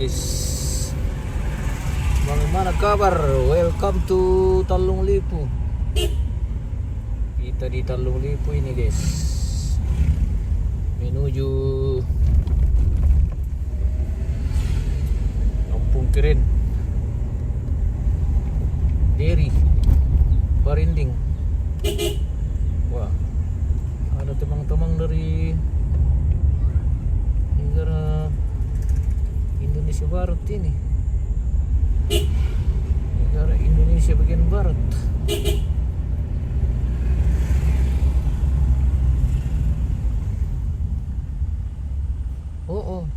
guys. Bagaimana kabar? Welcome to Talung Lipu. Kita di Talung Lipu ini guys, menuju Kampung Kirin, Deri, Barinding. Wah, ada teman-teman dari negara Indonesia Barat ini, negara Indonesia bagian barat. Oh,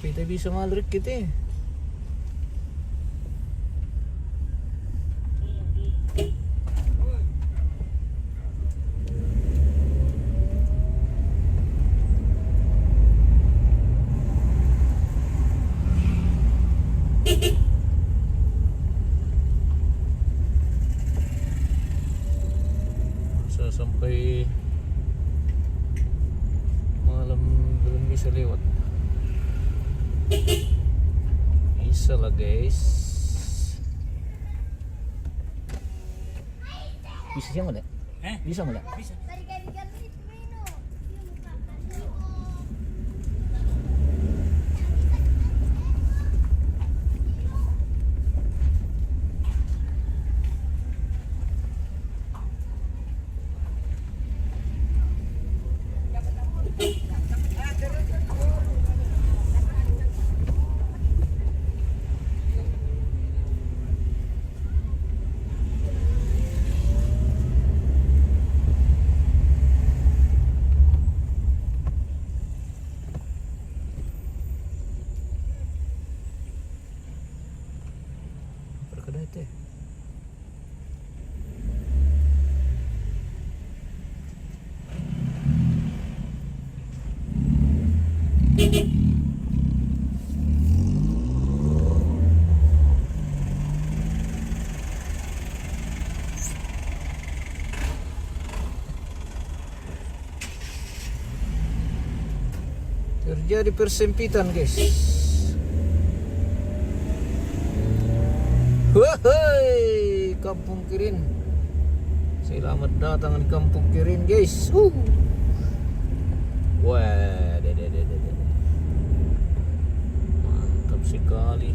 kita bisa ngalrik kita. Masa sampai malam belum bisa lewat. Bisa lah guys. Bisa siapa enggak? Bisa enggak? Bisa. Perkedai teh. Terjadi persempitan guys. Wahai Kampung Kirin, selamat datang di Kampung Kirin guys. Wah, mantap sekali.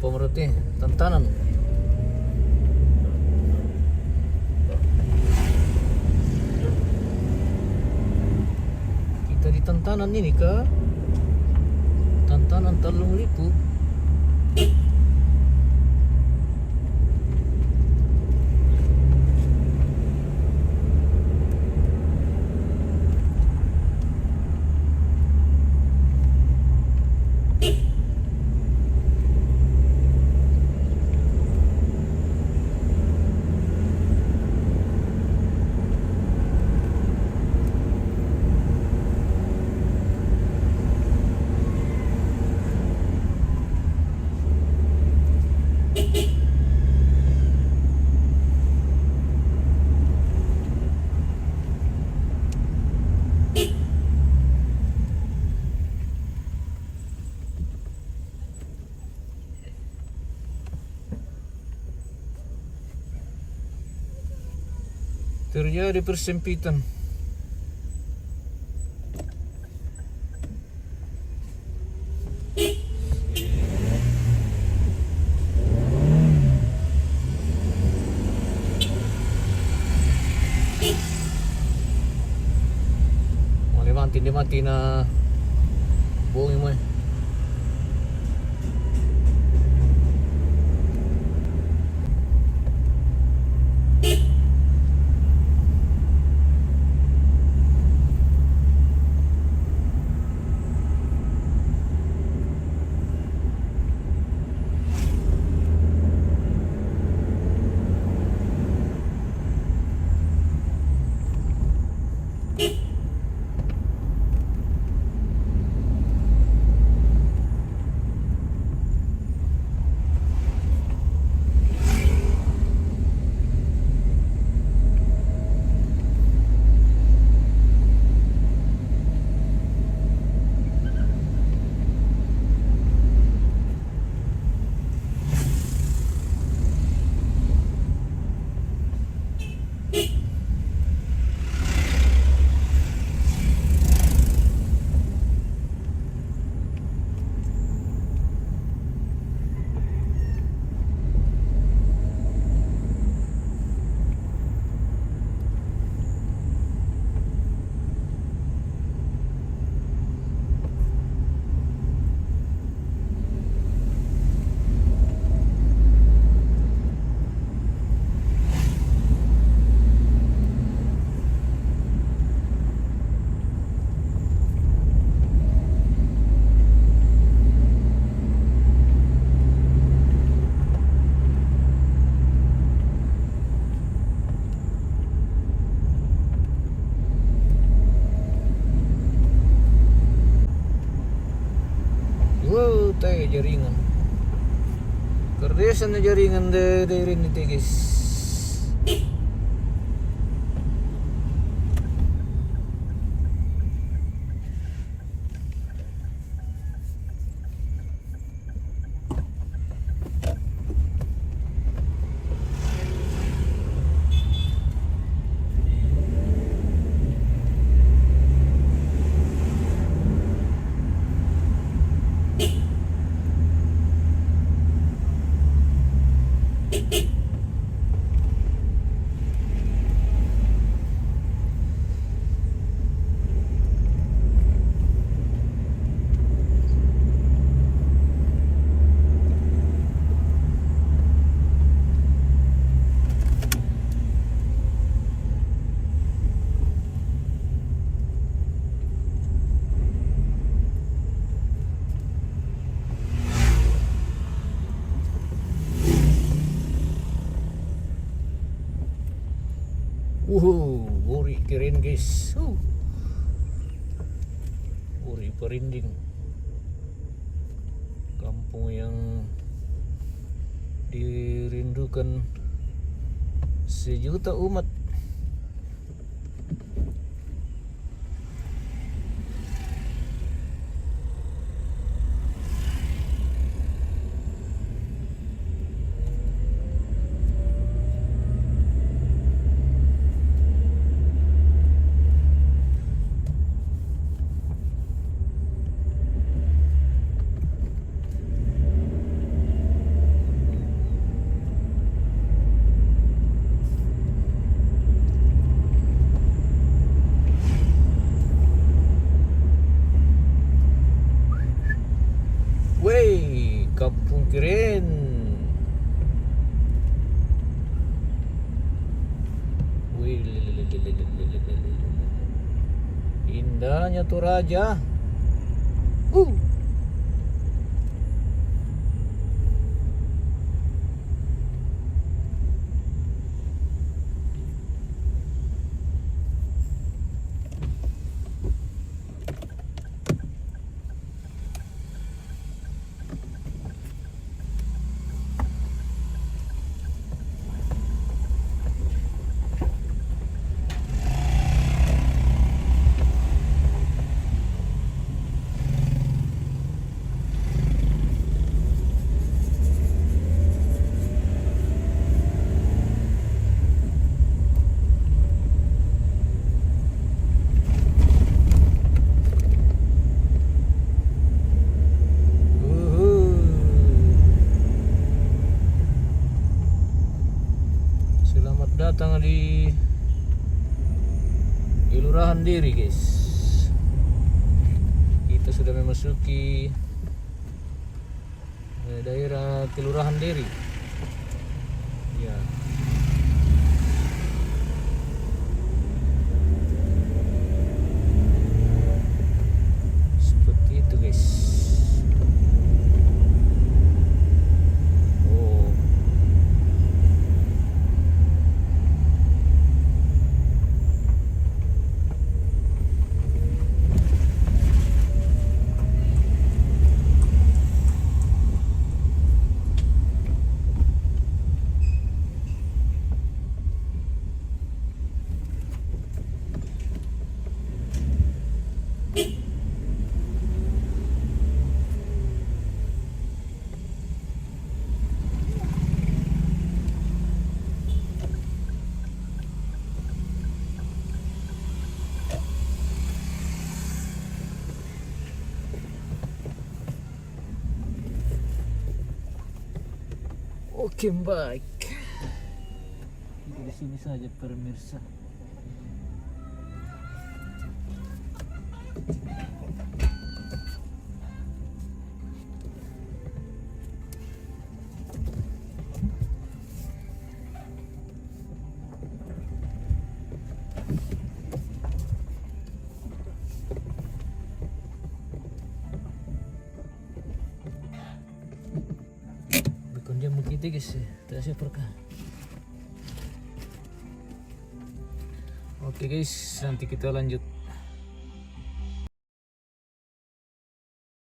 Apa berarti tantanan? Kita di tantanan ini kah? Tantanan Talung Lipu. Terjadi persempitan. Mati na buong mo. tayo jaringan. Kerdesan na jaringan dari ini guys. Uri keren guys. Uri Perinding, kampung yang dirindukan sejuta umat. Wey, kampung keren. Wih, indahnya Toraja. Datang di Kelurahan Deri guys. Kita sudah memasuki daerah Kelurahan Deri ya. Seperti itu guys. Oke, baik. Kita di sini saja pemirsa. Jam begitu guys, terasa perkah. Oke guys, nanti kita lanjut